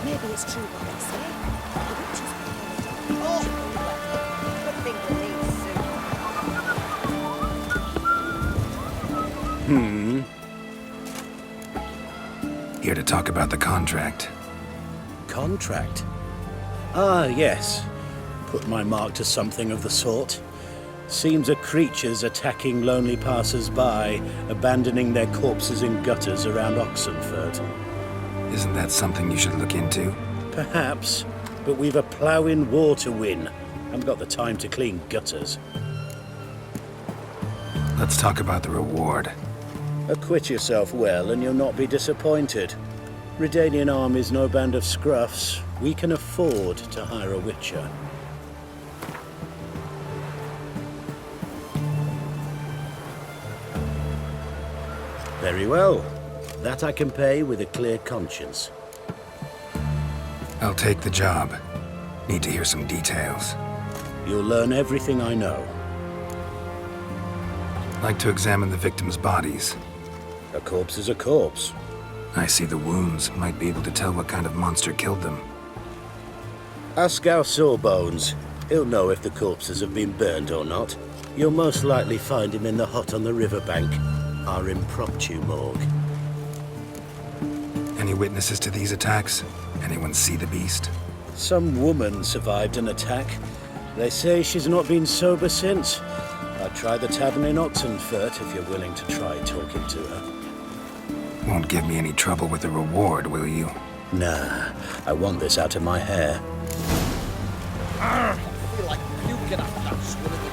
Maybe it's true what they say. The witches call it good thing we leave soon. Here to talk about the contract. Contract? Ah, yes. Put my mark to something of the sort. Seems a creature's attacking lonely passers-by, abandoning their corpses in gutters around Oxenfut. Isn't that something you should look into? Perhaps, but we've a ploughing war to win. Haven't got the time to clean gutters. Let's talk about the reward. Acquit yourself well and you'll not be disappointed. Redanian army's no band of scruffs. We can afford to hire a witcher. Very well. That I can pay with a clear conscience. I'll take the job. Need to hear some details. You'll learn everything I know. Like to examine the victims' bodies. A corpse is a corpse. I see the wounds. Might be able to tell what kind of monster killed them. Ask our Sawbones. He'll know if the corpses have been burned or not. You'll most likely find him in the hut on the riverbank. Our impromptu morgue. Any witnesses to these attacks? Anyone see the beast? Some woman survived an attack. They say she's not been sober since. I'd try the tavern in Oxenfut if you're willing to try talking to her. Won't give me any trouble with the reward, will you? Nah, I want this out of my hair. I feel like puking after that swim in the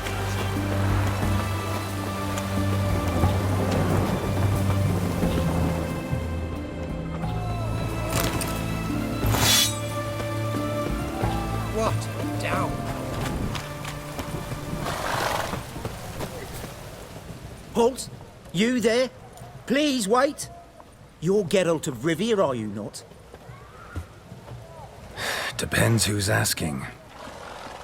What? Down. Halt! You there? Please wait! You're Geralt of Rivia, are you not? Depends who's asking.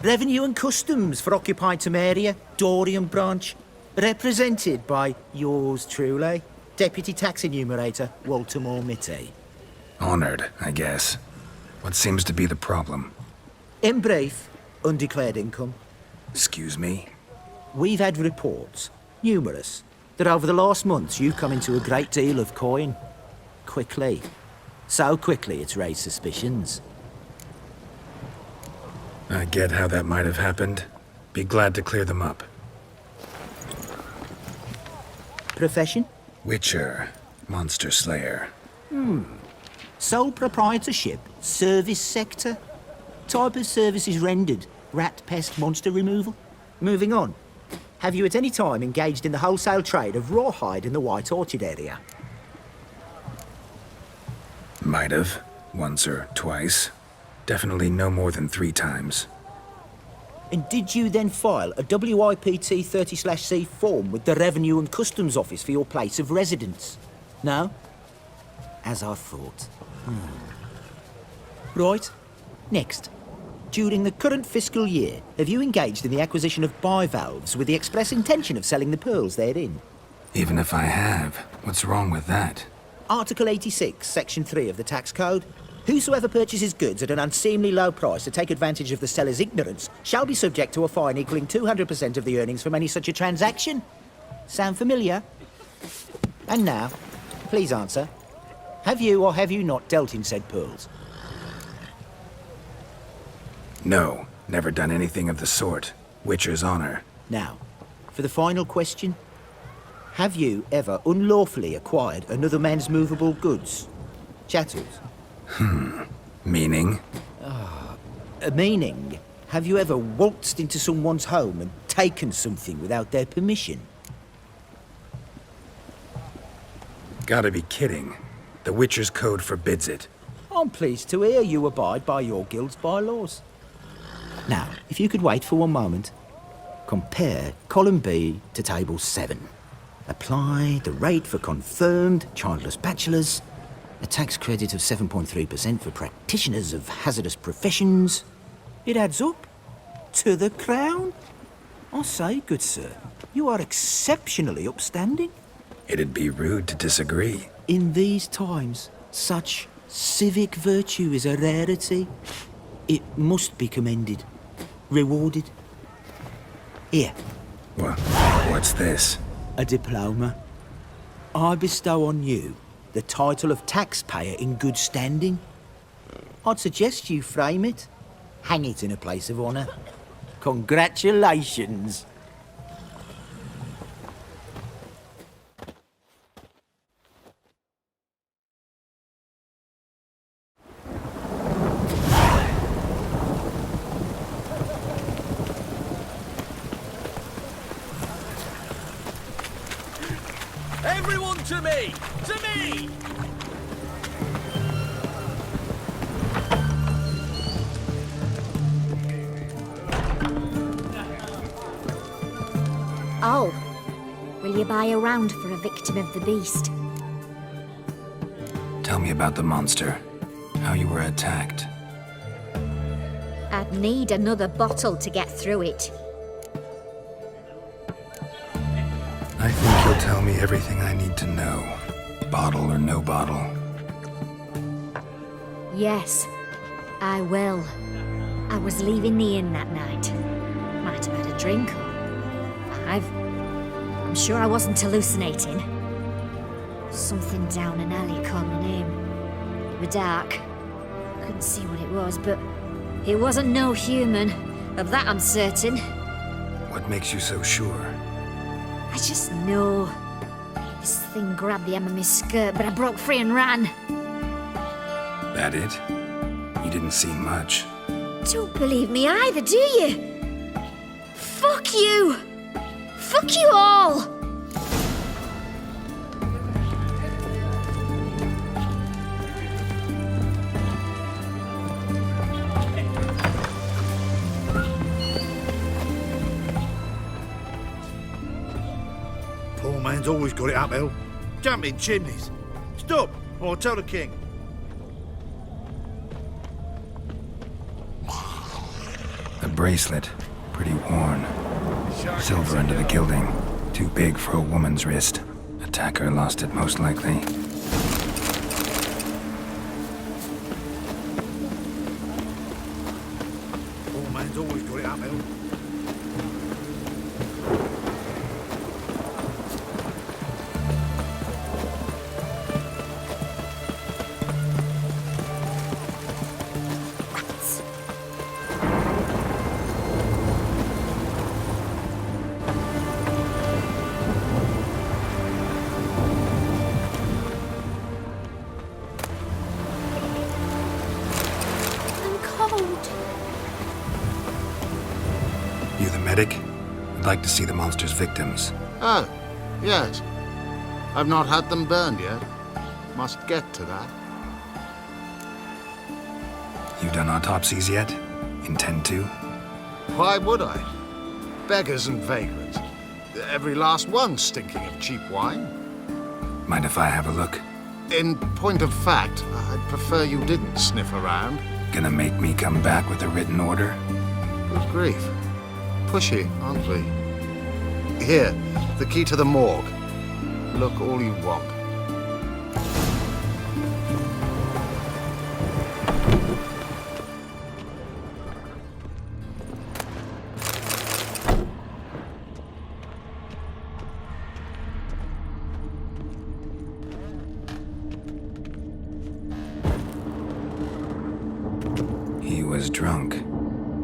Revenue and Customs for occupied Temeria, Dorian branch. Represented by yours truly, Deputy Tax Enumerator Walter Mitte. Honored, I guess. What seems to be the problem? In brief, undeclared income. Excuse me? We've had reports, numerous, that over the last months you've come into a great deal of coin. Quickly. So quickly it's raised suspicions. I get how that might have happened. Be glad to clear them up. Profession? Witcher. Monster Slayer. Sole proprietorship, service sector. Type of services rendered, rat pest monster removal. Moving on. Have you at any time engaged in the wholesale trade of rawhide in the White Orchard area? Might have. Once or twice. Definitely no more than 3 times. And did you then file a WIPT 30/C form with the Revenue and Customs Office for your place of residence? No? As I thought. Right. Next. During the current fiscal year, have you engaged in the acquisition of bivalves with the express intention of selling the pearls therein? Even if I have, what's wrong with that? Article 86, Section 3 of the Tax Code. Whosoever purchases goods at an unseemly low price to take advantage of the seller's ignorance shall be subject to a fine equaling 200% of the earnings from any such a transaction. Sound familiar? And now, please answer. Have you or have you not dealt in said pearls? No, never done anything of the sort. Witcher's honor. Now, for the final question. Have you ever unlawfully acquired another man's movable goods? Chattels? Meaning? Meaning, have you ever waltzed into someone's home and taken something without their permission? Gotta be kidding. The Witcher's code forbids it. I'm pleased to hear you abide by your guild's bylaws. Now, if you could wait for one moment, compare column B to table 7. Apply the rate for confirmed childless bachelors, a tax credit of 7.3% for practitioners of hazardous professions. It adds up to the crown. I say, good sir, you are exceptionally upstanding. It'd be rude to disagree. In these times, such Civic virtue is a rarity. It must be commended, rewarded. Here, What's this? a diploma. I bestow on you the title of taxpayer in good standing. I'd suggest you frame it, hang it in a place of honour. Congratulations. Everyone to me! To me! Oh, will you buy a round for a victim of the beast? Tell me about the monster. How you were attacked. I'd need another bottle to get through it. I think you'll tell me everything I need to know. Bottle or no bottle. Yes, I will. I was leaving the inn that night. Might have had a drink or 5. I'm sure I wasn't hallucinating. Something down an alley called my name. It was dark. Couldn't see what it was, but it wasn't no human. Of that I'm certain. What makes you so sure? I just know. This thing grabbed the hem of my skirt, but I broke free and ran. That it? You didn't see much. Don't believe me either, do you? Fuck you! Fuck you all! Poor man's always got it uphill. Jumping chimneys. Stop, or I'll tell the king. A bracelet. Pretty worn. Silver under the gilding. Too big for a woman's wrist. Attacker lost it most likely. Poor man's always got it uphill. Rats. I'm cold. You the medic? I'd like to see the monster's victims. Oh, yes. I've not had them burned yet. Must get to that. You done autopsies yet? Intend to? Why would I? Beggars and vagrants. Every last one stinking of cheap wine. Mind if I have a look? In point of fact, I'd prefer you didn't sniff around. Gonna make me come back with a written order? Good grief. Pushy, aren't we? Here, the key to the morgue. Look all you want. He was drunk.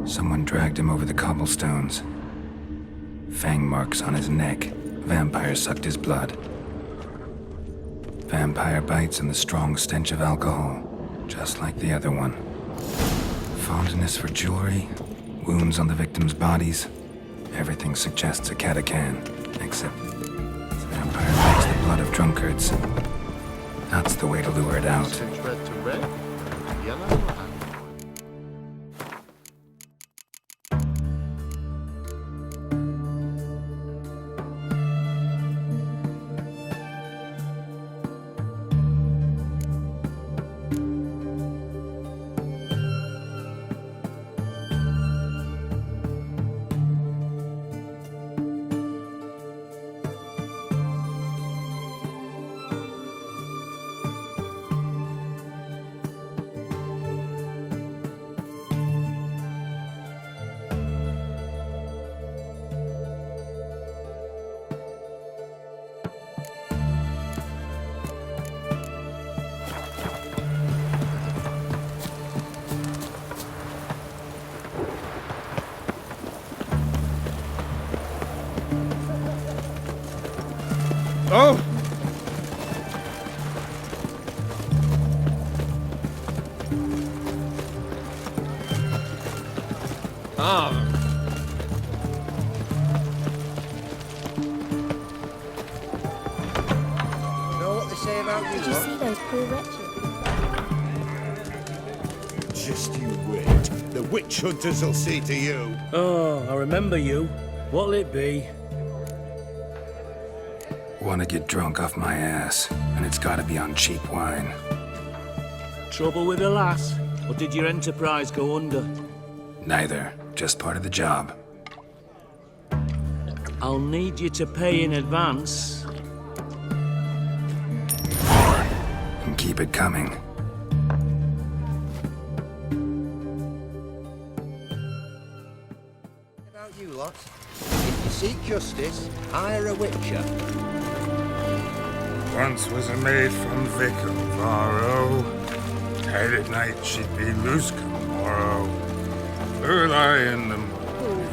Someone dragged him over the cobblestones. Fang marks on his neck. Vampire sucked his blood. Vampire bites and the strong stench of alcohol, just like the other one. Fondness for jewelry, wounds on the victims' bodies. Everything suggests a catacan, except the vampire likes the blood of drunkards. That's the way to lure it out. Since red to red, yellow and white. Know what they say about you, Did you lot? see those poor wretches? Just you wait. The witch hunters will see to you. Oh, I remember you. What'll it be? Want to get drunk off my ass, and it's gotta be on cheap wine. Trouble with the lass? Or did your enterprise go under? Neither, just part of the job. I'll need you to pay in advance. And keep it coming. About you, lot? If you seek justice, hire a witcher. Once was a maid from Vic of Varro. Tight at night she'd be loose come morrow. Early in the morning.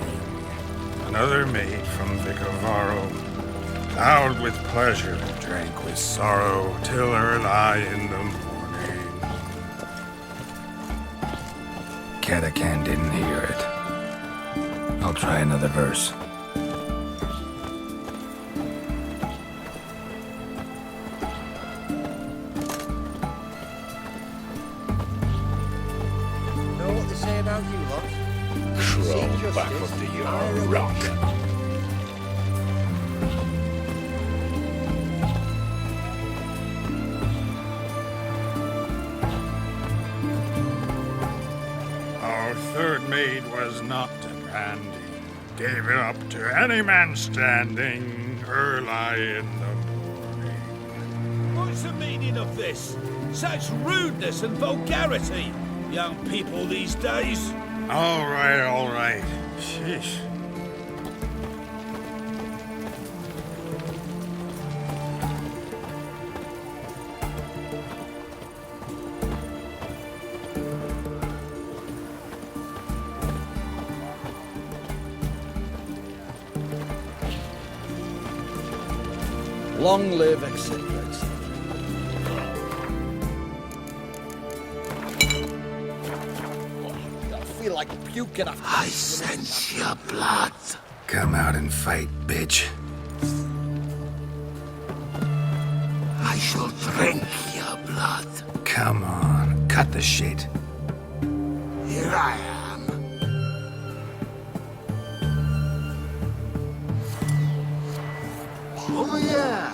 Another maid from Vic of Varro. Loud with pleasure, drank with sorrow, till early in the morning. Catacan didn't hear it. I'll try another verse. Know what they say about you, lot? Crawl back under your rock. Our third maid was not demanding. Gave it up to any man standing early in the morning. What's the meaning of this? Such rudeness and vulgarity, young people these days. All right, all right. Sheesh. Long live, etc., etc. I feel like puking after I sense your blood. Come out and fight, bitch. I shall drink your blood. Come on, cut the shit. Here I am. Over here.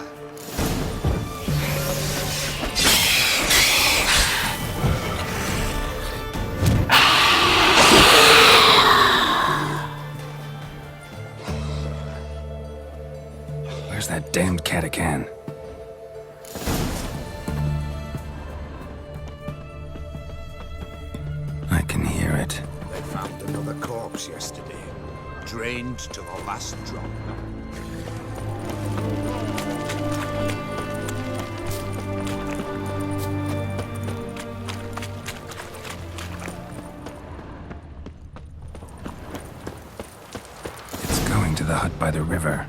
Where's that damned Catacan? I can hear it. They found another corpse yesterday. Drained to the last drop. It's going to the hut by the river.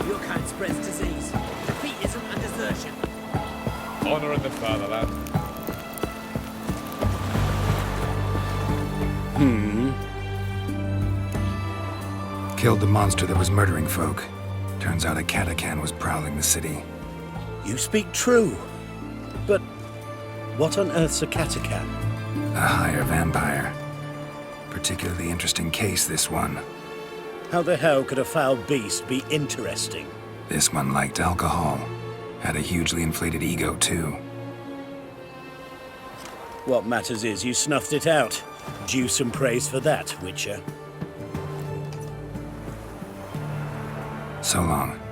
Your kind spreads disease. Defeatism and desertion. Honor in the fatherland. Killed the monster that was murdering folk. Turns out a Catacan was prowling the city. You speak true. But what on earth's a catachan? A higher vampire. Particularly interesting case, this one. How the hell could a foul beast be interesting? This one liked alcohol. Had a hugely inflated ego, too. What matters is you snuffed it out. Due some praise for that, Witcher. So long.